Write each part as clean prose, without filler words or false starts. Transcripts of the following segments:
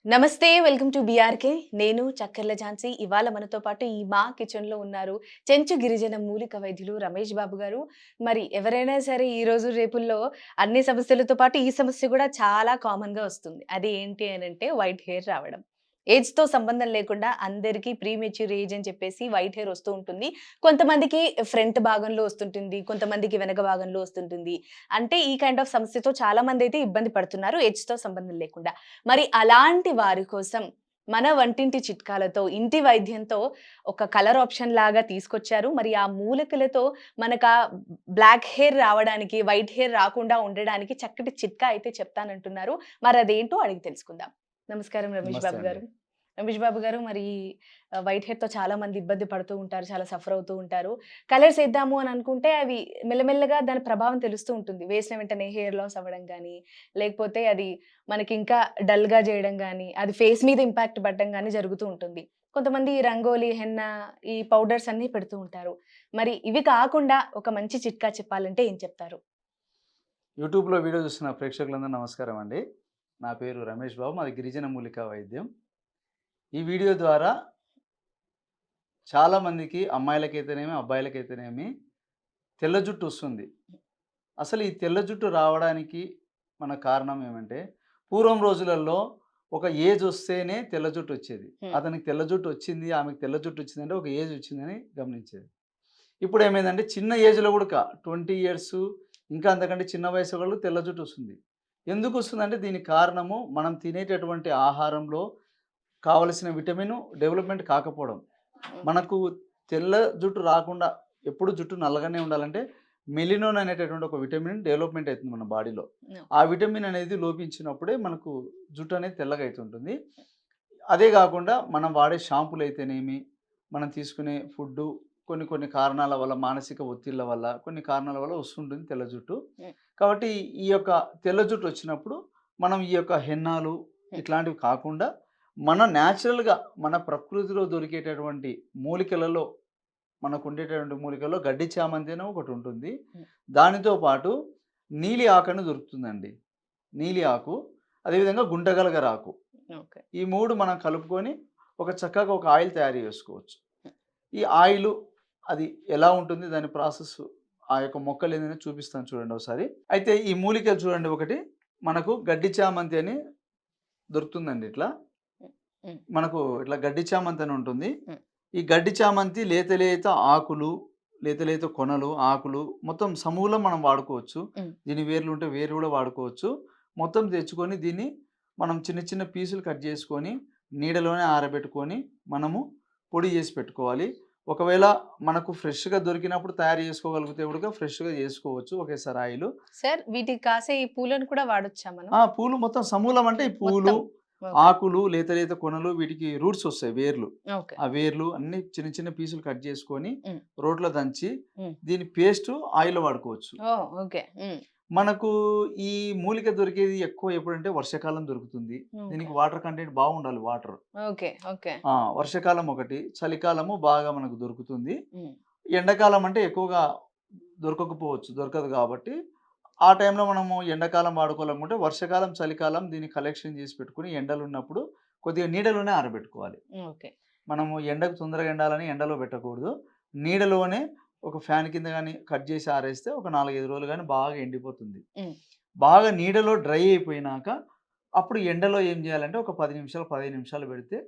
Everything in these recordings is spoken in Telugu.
నమస్తే. Welcome to BRK. నేను చక్కెర్ల ఝాన్సీ. ఇవాళ మనతో పాటు ఈ మా కిచెన్‌లో ఉన్నారు. చెంచు గిరిజన మూలిక వైద్యులు రమేష్ బాబు గారు. మరి ఎవరైనా సరే ఈ రోజు రేపుల్లో అన్ని సమస్యలతో పాటు ఈ సమస్య కూడా చాలా కామన్‌గా వస్తుంది. అది ఏంటి అనంటే వైట్ హెయిర్ రావడం. ఏజ్‌తో సంబంధం లేకుండా అందరికీ ప్రీమెచ్యూర్ ఏజ్ అని చెప్పేసి వైట్ హెయిర్ వస్తూ ఉంటుంది. కొంతమందికి ఫ్రంట్ భాగంలో వస్తుంటుంది. కొంతమందికి వెనక భాగంలో వస్తుంటుంది. అంటే ఈ కైండ్ ఆఫ్ సమస్యతో చాలా మందైతే ఇబ్బంది పడుతున్నారు ఏజ్‌తో సంబంధం లేకుండా. మరి అలాంటి వారి కోసం మన వంటింటి చిట్కాలతో, ఇంటి వైద్యంతో ఒక కలర్ ఆప్షన్ లాగా తీసుకొచ్చారు. మరి ఆ మూలికలతో మనకా బ్లాక్ హెయిర్ రావడానికి, వైట్ హెయిర్ రాకుండా ఉండడానికి చక్కటి చిట్కా అయితే చెప్తానంటున్నారు. మరదేంటో అడిగి తెలుసుకుందాం. నమస్కారం రమేష్ నమస్తే బాబు అండి. గారు. రమేష్ బాబు గారు మరి వైట్ హెయిర్‌తో చాలా మంది ఇబ్బంది పడుతూ ఉంటారు. చాలా సఫర్ అవుతూ ఉంటారు. కలర్స్ ఏద్దాము అని అనుకుంటే అవి మెల్లమెల్లగా దాని ప్రభావం తెలుస్తూ ఉంటుంది. వేసిన వెంటనే హెయిర్ లాస్ అవ్వడం గానీ, లేకపోతే అది మనకింకా డల్‌గా జేయడం గానీ, అది ఫేస్ మీద ఇంపాక్ట్ పడడం గానీ జరుగుతూ ఉంటుంది. కొంతమంది రంగోలి, హెన్నా ఈ పౌడర్స్ అన్నీ పెడుతూ ఉంటారు. మరి ఇవి కాకుండా ఒక మంచి చిట్కా చెప్పాలంటే ఏం చెప్తారు? యూట్యూబ్‌లో వీడియో చూస్తున్న ప్రేక్షకులందరూ నమస్కారం అండి. నా పేరు రమేష్ బాబు. మాది గిరిజన మూలికా వైద్యం. ఈ వీడియో ద్వారా చాలామందికి అమ్మాయిలకైతేనేమి, అబ్బాయిలకైతేనేమి తెల్ల జుట్టు వస్తుంది. అసలు ఈ తెల్ల జుట్టు రావడానికి మన కారణం ఏమంటే, పూర్వం రోజులలో ఒక ఏజ్ వస్తేనే తెల్ల జుట్టు వచ్చేది. హ్మ్. అతనికి తెల్ల జుట్టు వచ్చింది, ఆమెకు తెల్ల జుట్టు వచ్చిందంటే ఒక ఏజ్ వచ్చిందని గమనించేది. ఇప్పుడేమైందంటే చిన్న ఏజ్‌లో గూడక 20 ఇయర్స్ ఇంకా అంతకంటే చిన్న వయసు వాళ్ళు తెల్ల జుట్టు వస్తుంది. ఎందుకొస్తుందంటే దీనికి కారణము మనం తినేటటువంటి ఆహారంలో కావలసిన విటమిన్ డెవలప్‌మెంట్ కాకపోవడం. ఓకే. మనకు తెల్ల జుట్టు రాకుండా ఎప్పుడు జుట్టు నల్లగానే ఉండాలంటే మెలినోన్ అనేటటువంటి ఒక విటమిన్ డెవలప్‌మెంట్ అయితుంది మన బాడీలో. ఆ ఓకే. విటమిన్ అనేది లోపించినప్పుడే మనకు జుట్టు అనేది తెల్లగా అయితుంటుంది. అదే గాకుండా మనం వాడే షాంపూలయితేనేమి, మనం తీసుకునే ఫుడ్డు కొన్ని కొన్ని కారణాల వల్ల, మానసిక ఒత్తిళ్ళ వల్ల, కొన్ని కారణాల వల్ల వస్తుంటుంది తెల్ల జుట్టు. హ్మ్. కాబట్టి ఈ యొక్క తెల్ల జుట్టు వచ్చినప్పుడు మనం ఈ యొక్క హెన్నాలు హ్మ్. ఇట్లాంటివి కాకుండా మన న్యాచురల్‌గా మన ప్రకృతిలో దొరికేటటువంటి మూలికలలో మనకుండేటటువంటి మూలికల్లో గడ్డి చామంతి అని ఒకటుంటుంది. హ్మ్. దానితో పాటు నీలి ఆకని దొరుకుతుందండి. నీలి ఆకు, అదేవిధంగా గుంటగలగరాకు. ఓకే. ఈ 3 మనం కలుపుకొని చక్కగా ఒక ఆయిల్ తయారు చేసుకోవచ్చు. హ్మ్. ఈ ఆయిలు అది ఎలా ఉంటుంది దాని ప్రాసెస్ ఆ యొక్క మొక్కలేందని చూపిస్తాను చూడండి ఒకసారి. అయితే ఈ మూలికలు చూడండి ఒకటి మనకు గడ్డి చామంతి అని దొరుకుతుందండి ఇట్లా. హ్మ్. హ్మ్. మనకు ఇట్లా గడ్డి చామంతి అని ఉంటుంది. హ్మ్. ఈ గడ్డి చామంతి లేత లేత ఆకులు, లేత లేత కొనలు, ఆకులు మొత్తం సమూలం మనం వాడుకోవచ్చు. హ్మ్. దీని వేర్లుంటే వేరు గూడా వాడుకోవచ్చు. మొత్తం తెచ్చుకొని దీన్ని మనం చిన్న చిన్న పీసులు కట్ చేసుకొని, నీడలోనే ఆరబెట్టుకొని, మనము పొడి చేసి పెట్టుకోవాలి. ఒకవేళ మనకు ఫ్రెష్‌గా దొరికినప్పుడు తయారు చేసుకోగలిగితే గనుక ఫ్రెష్‌గా చేసుకోవచ్చు ఒకేసారి ఆయిలు. సార్ వీటికి కాసే ఈ పూలను కూడా వాడొచ్చా మనం? ఆ! పూలు మొత్తం సమూలం అంటే ఈ పూలు, మొత్తం. ఓకే. ఆకులు, లేత లేత కొనలు వీటికి రూట్స్ ఒస్తాయి వేర్లు. ఓకే. ఆ వేర్లు అన్నీ చిన్న చిన్న పీసులు కట్ చేసుకొని, హ్మ్. రోట్లో దంచి, హ్మ్. దీని పేస్టు ఆయిల్‌లో వాడుకోవచ్చు. ఓహ్! ఓకే. హ్మ్. మనకు ఈ మూలిక దొరికేది ఎక్కువ ఎప్పుడంటే వర్షాకాలం దొరుకుతుంది. ఓకే. దీనికి వాటర్ కంటెంట్ బాగుండాలి వాటర్. ఓకే. ఓకే. వర్షాకాలం ఒకటి, చలికాలము బాగా మనకు దొరుకుతుంది. హ్మ్. ఎండాకాలం అంటే ఎక్కువగా దొరకకపోవచ్చు. దొరకదు కాబట్టి, ఆ టైంలో మనము ఎండాకాలం వాడుకోవాలనుకుంటే వర్షాకాలం, చలికాలం దీన్ని కలెక్షన్ చేసి పెట్టుకొని ఎండలున్నప్పుడు కొద్దిగా నీడలోనే ఆరబెట్టుకోవాలి. ఓకే. మనము ఎండకు తొందరగా ఎండాలని ఎండలో పెట్టకూడదు. నీడలోనే ఒక ఫ్యాన్ కింద గాని కట్ చేసి ఆరేస్తే ఒక 4, 5 రోజులు గాని బాగా ఎండిపోతుంది. హ్మ్. బాగా నీడలో డ్రై అయిపోయినాక అప్పుడు ఎండలో ఏం చేయాలంటే ఒక 10 నిమిషాలు, 15 నిమిషాలు పెడితే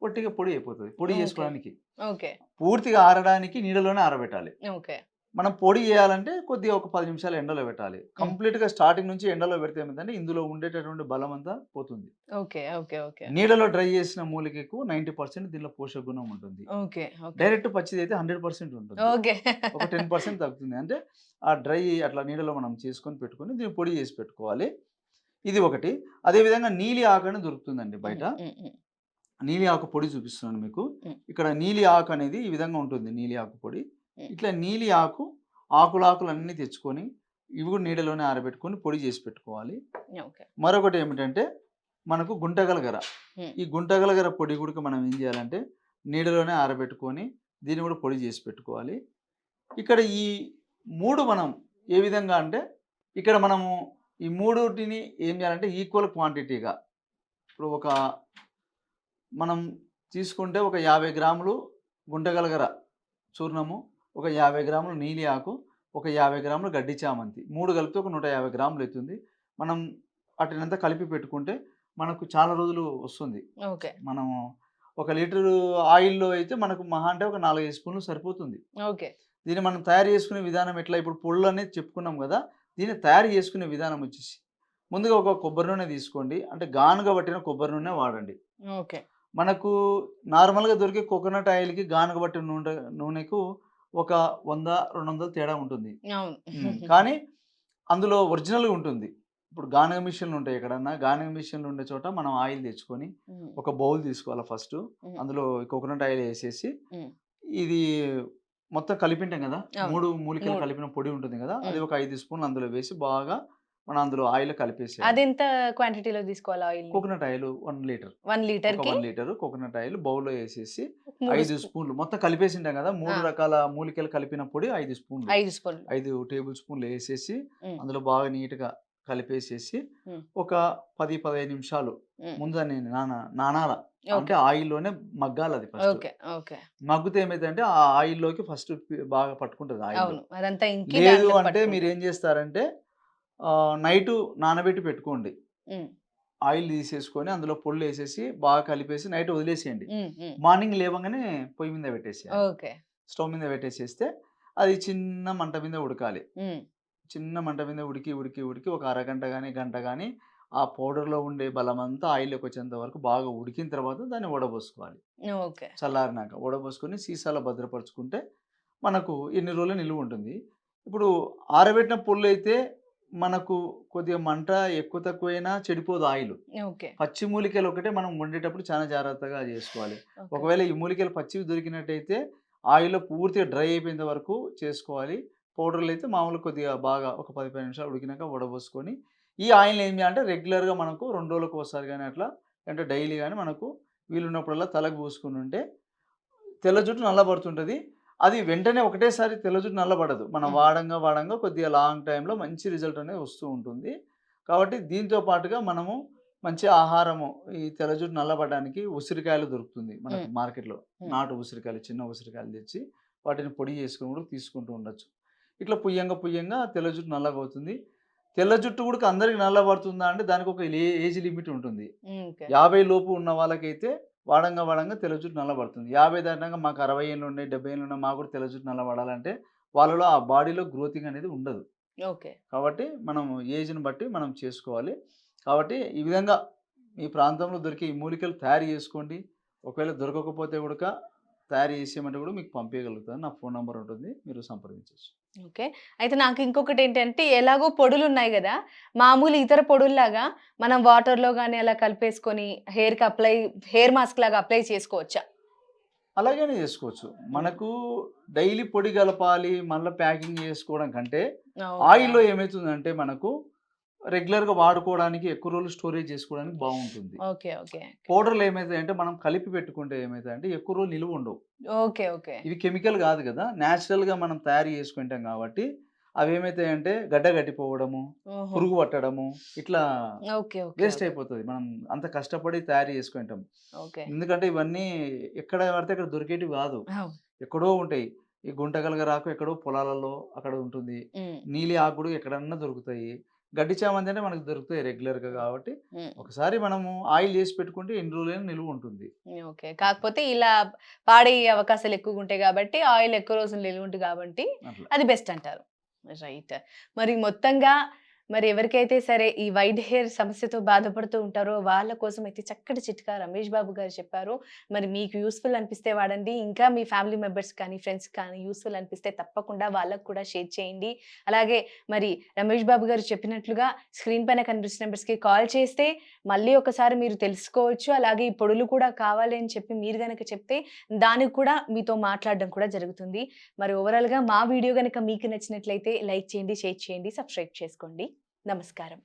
పొట్టిగా పొడి అయిపోతది. పొడి ఓకే. చేసుకోవడానికి. ఓకే. పూర్తిగా ఆరడానికి నీడలోనే ఆరబెట్టాలి. ఓకే. మనం పొడి చేయాలంటే కొద్దిగా ఒక 10 నిమిషాలు ఎండలో పెట్టాలి. హ్మ్. కంప్లీట్‌గా స్టార్టింగ్ నుంచి ఎండలో పెడితే ఏమైందంటే ఇందులో ఉండేటటువంటి బలమంతా పోతుంది. ఓకే. ఓకే. ఓకే. నీడలో డ్రై చేసిన మూలికకు 90% దీనిలో పోషక గుణం ఉంటుంది. ఓకే. ఓకే. డైరెక్ట్ పచ్చిదైతే 100% ఉంటుంది. ఓకే. ఒక 10% తగ్గుతుంది. అంటే ఆ డ్రై అట్లా నీడలో మనం చేసుకొని పెట్టుకొని దీన్ని పొడి చేసి పెట్టుకోవాలి. ఇది ఒకటి. అదే విధంగా నీలి ఆకు అని దొరుకుతుందండి బయట. హ్మ్. హ్మ్. హ్మ్. నీలి ఆకు పొడి చూపిస్తున్నాను మీకు. హ్మ్. ఇక్కడ నీలి ఆకు అనేది ఈ విధంగా ఉంటుంది నీలి ఆకు పొడి. హ్మ్. ఇట్లా నీలి ఆకు ఆకులన్నీ తెచ్చుకొని ఇవి కూడా నీడలోనే ఆరబెట్టుకొని పొడి చేసి పెట్టుకోవాలి. ఓకే. మరొకటి ఏమిటంటే మనకు గుంటగలగర. హ్మ్. ఈ గుంటగలగర పొడి కూడా మనం ఏం చేయాలంటే నీడలోనే ఆరబెట్టుకొని దీన్ని కూడా పొడి చేసి పెట్టుకోవాలి. ఇక్కడ ఈ 3 మనం ఏ విధంగా అంటే ఇక్కడ మనము ఈ మూడిటిని ఏం చేయాలంటే ఈక్వల్ క్వాంటిటీగా ఇప్పుడు మనం తీసుకుంటే ఒక 50 గ్రాములు గుంటగలగర చూర్ణము, ఒక 50 గ్రాములు నీలి ఆకు, ఒక 50 గ్రాములు గడ్డి చామంతి 3 కలిపితే ఒక 150 గ్రాములు అవుతుంది. మనం వాటినంతా కలిపి పెట్టుకుంటే మనకు చాలా రోజులు వస్తుంది. ఓకే. మనము ఒక లీటరు ఆయిల్‌లో అయితే మనకు మహా అంటే ఒక 4, 5 స్పూన్లు సరిపోతుంది. ఓకే. దీన్ని మనం తయారు చేసుకునే విధానం ఎట్లా? ఇప్పుడు పొళ్ళనేది చెప్పుకున్నాం గదా! దీన్ని తయారు చేసుకునే విధానం వచ్చేసి ముందుగా ఒక కొబ్బరి నూనె తీసుకోండి. అంటే గానుగ పట్టిన కొబ్బరి నూనె వాడండి. ఓకే. మనకు నార్మల్‌గా దొరికే కోకోనట్ ఆయిల్‌కి గానుగ పట్టిన నూనెకు ఒక 100, 200 తేడా ఉంటుంది. అవును. కానీ అందులో ఒరిజినల్‌గా ఉంటుంది. ఇప్పుడు గానుగ మిషన్‌లు ఉంటాయి ఎక్కడన్నా. గానుగ మిషన్‌లు ఉండే చోట మనం ఆయిల్ తెచ్చుకొని హ్మ్. ఒక బౌల్ తీసుకోవాలా ఫస్టు. హ్మ్. అందులో కోకోనట్ ఆయిల్ ఏసేసి హ్మ్. ఇది మొత్తం కలిపింటాం గదా! అవును. 3 మూలికలు 3. కలిపిన పొడి ఉంటుంది గదా! అది హ్మ్. ఒక 5 స్పూన్లు అందులో వేసి బాగా మనం అందులో ఆయిల్‌లో కలిపేసేయాలి. అదెంత క్వాంటిటీలో తీసుకోవాలి ఆయిల్‌ని? Coconut oil 1 litre. 1 ఒక లీటర్‌కి 1 లీటరు కోకోనట్ ఆయిల్ బౌల్‌లో ఏసేసి 3 5 స్పూన్లు మొత్తం కలిపేసింటాం గదా! ఆ! 3 రకాల మూలికలు కలిపిన పొడి 5 స్పూన్లు. 5 స్పూన్లు. 5 టేబుల్ స్పూన్లు ఏసేసి హ్మ్. అందులో బాగా నీట్‌గా కలిపేసేసి హ్మ్. ఒక 10, 15 నిమిషాలు హ్మ్. ముందు దాన్ని నానాల. అంటే ఓకే. ఆయిల్‌లోనే మగ్గాలది ఫస్టు. ఓకే. ఓకే. మగ్గితే ఏమైద్దంటే ఆ ఆయిల్‌లోకి ఫస్ట్ బాగా పట్టుకుంటది ఆయిల్‌లో. అవును. అదంతా ఇంకి లేదు దాంట్లోకి అంటే పట్టుకుంటది. మీరేం జేస్తారంటే నైటు నానబెట్టి పెట్టుకోండి. హ్మ్. ఆయిల్ తీసేసుకొని అందులో పొళ్ళేసేసి బాగా కలిపేసి నైట్ వదిలేసేయండి. హ్మ్. హ్మ్. మార్నింగ్ లేవంగానే పొయ్యి మీద పెట్టేసేయాలి. ఓకే. స్టవ్ మీద పెట్టేసేస్తే అది చిన్న మంట మీద ఉడకాలి. హ్మ్. చిన్న మంట మీద ఉడికి, ఉడికి, ఉడికి ఒక అరగంట గాని, గంట గాని ఆ పౌడర్‌లో ఉండే బలమంతా ఆయిల్‌లోకి వచ్చేంత వరకు బాగా ఉడికిన తర్వాత దాన్ని వడబోసుకోవాలి. ఓకే. చల్లారినాక వడబోసుకొని సీసాలో భద్రపరుచుకుంటే మనకు ఎన్ని రోజులు నిలువుంటుంది. ఇప్పుడు ఆరబెట్టిన పొల్లైతే మనకు కొద్దిగా మంట ఎక్కువ తక్కువైనా చెడిపోదు ఆయిలు. ఓకే. పచ్చి మూలికలు ఒకటే మనం వండేటప్పుడు చాలా జాగ్రత్తగా జేసుకోవాలి. ఓకే. ఒకవేళ ఈ మూలికలు పచ్చివి దొరికినట్టయితే ఆయిల్‌లో పూర్తిగా డ్రై అయిపోయేంత వరకు చేసుకోవాలి. పౌడర్‌లయితే మామూలుగా కొద్దిగా బాగా ఒక 10, 15 నిమిషాలు ఉడికినాక వడబోసుకొని, ఈ ఆయిల్‌ని ఏం చేయాలంటే రెగ్యులర్‌గా మనకు 2 రోజులకోసారి గాని అట్లా అంటే డైలీ గాని మనకు వీలున్నప్పుడల్లా తలకు పూసుకొనుంటే తెల్ల జుట్టు నల్లబడుతుంటది. అది వెంటనే ఒకటేసారి తెల్ల జుట్టు నల్లబడదు. మనం హ్మ్. వాడంగా, వాడంగా కొద్దిగా లాంగ్ టైమ్‌లో మంచి రిజల్ట్ అనేది వస్తూ ఉంటుంది. కాబట్టి దీంతో పాటుగా మనము మంచి ఆహారము ఈ తెల్ల జుట్టు నల్లబడడానికి ఉసిరికాయలు దొరుకుతుంది మనకు హ్మ్. మార్కెట్‌లో. హ్మ్. నాటు ఉసిరికాయలు, చిన్న ఉసిరికాయలు తెచ్చి వాటిని పొడి చేసుకొని కూడా తీసుకుంటూ ఉండొచ్చు. ఇట్లా పుయ్యంగా, పుయ్యంగా తెల్ల జుట్టు నల్లగవుతుంది. తెల్ల జుట్టు కూడా అందరికి నల్లబడుతుందా అంటే దానికి ఒక ఏజ్ లిమిట్ ఉంటుంది. హ్మ్. ఓకే. 50 లోపు ఉన్న వాళ్ళకైతే వాడంగా, వాడంగా తెల్ల జుట్టు నల్లబడుతుంది. 50 దాటినాక మాకు 60 ఏళ్లున్నాయి, 70 ఏళ్లున్నాయి మాకు కూడా తెల్ల జుట్టు నల్లబడాలంటే వాళ్ళలో ఆ బాడీలో గ్రోతింగ్ అనేది ఉండదు. ఓకే. కాబట్టి మనం ఏజ్‌ని బట్టి మనం చేసుకోవాలి. కాబట్టి ఈ విధంగా మీ ప్రాంతంలో దొరికే ఈ మూలికలు తయారు చేసుకోండి. ఒకవేళ దొరకకపోతే గనుక తయారు చేసేయమంటే కూడా మీకు పంపియగలుగుతాను. నా ఫోన్ నంబర్ ఉంటుంది. మీరు సంప్రదించొచ్చు. ఓకే. అయితే నాకు ఇంకొకటేంటంటే ఎలాగో పొడులున్నాయి గదా! మామూలు ఇతర పొడుల్లాగా మనం వాటర్‌లో గాని అలా కలిపేసుకొని హెయిర్ మాస్క్ లాగా అప్లై చేసుకోవచ్చా? అలాగనే చేసుకోవచ్చు. హ్మ్. మనకు డైలీ పొడి కలపాలి, మళ్ళా ప్యాకింగ్ చేసుకోవడం కంటే, ఓకే. ఆయిల్‌లో ఏమైతుందంటే మనకు రెగ్యులర్‌గా వాడుకోవడానికి ఎక్కువ రోజులు స్టోరేజ్ చేసుకోవడానికి బావుంటుంది. ఓకే. ఓకే. పౌడర్‌లు ఏమైతాయంటే మనం కలిపి పెట్టుకుంటే ఏమైతాయంటే ఎక్కువ రోజులు నిలువుండవు. ఓకే. ఓకే. ఇవి కెమికల్ గాదు గదా! నేచురల్‌గా మనం తయారు చేసుకుంటాం గాబట్టి, అవేమైతాయంటే గడ్డ కట్టిపోవడము, ఓహో! పురుగు పట్టడము, ఇట్లా ఓకే. ఓకే. Waste okay. అయిపోతది. మనం అంత కష్టపడి తయారు చేసుకుంటాం. ఓకే. ఎందుకంటే ఇవన్నీ ఎక్కడ పడితే అక్కడ దొరికేటివి గాదు. అవును. ఎక్కడో ఉంటాయి. ఈ గుంటగలగరాకు ఎక్కడో పొలాలలో అక్కడ ఉంటుంది. హ్మ్. నీలి ఆకు గూడా ఎక్కడన్నా దొరుకుతాయి. గడ్డి చామంతి అంటే మనకు దొరుకుతాయి రెగ్యులర్‌గా హ్మ్. కాబట్టి, హ్మ్. ఒకసారి మనము ఆయిల్ చేసి పెట్టుకుంటే ఎన్ని రోజులైనా నిలువుంటుంది. ఓకే. అట్లా. కాకపోతే ఇలా పాడయ్యే అవకాశాలు ఎక్కువగుంటాయి గాబట్టి, ఆయిల్ ఎక్కువ రోజులు నిలవుంది గాబట్టి, అట్లా. అది బెస్ట్ అంటారు. రైట్. మరి మొత్తంగా మరి ఎవరికైతే సరే ఈ వైట్ హెయిర్ సమస్యతో బాధపడుతూ ఉంటారో వాళ్ళ కోసం అయితే చక్కటి చిట్కా రమేష్ బాబు గారు చెప్పారు. మరి మీకు యూజ్‌ఫుల్ అనిపిస్తే వాడండి. ఇంకా మీ ఫ్యామిలీ మెంబర్స్ కానీ, ఫ్రెండ్స్ కానీ యూజ్‌ఫుల్ అనిపిస్తే తప్పకుండా వాళ్ళకి కూడా షేర్ చేయండి. అలాగే మరి రమేష్ బాబు గారు చెప్పినట్లుగా స్క్రీన్ పైన కనిపిస్తున్న నంబర్స్‌కి కాల్ చేస్తే మళ్ళీ ఒకసారి మీరు తెలుసుకోవచ్చు. అలాగే ఈ పొడులు కూడా కావాలి అని చెప్పి మీరు గనక చెప్తే దానికి కూడా మీతో మాట్లాడడం కూడా జరుగుతుంది. మరి ఓవరాల్‌గా మా వీడియో గనక మీకు నచ్చినట్లయితే లైక్ చేయండి, షేర్ చేయండి, సబ్స్క్రైబ్ చేసుకోండి. నమస్కారం.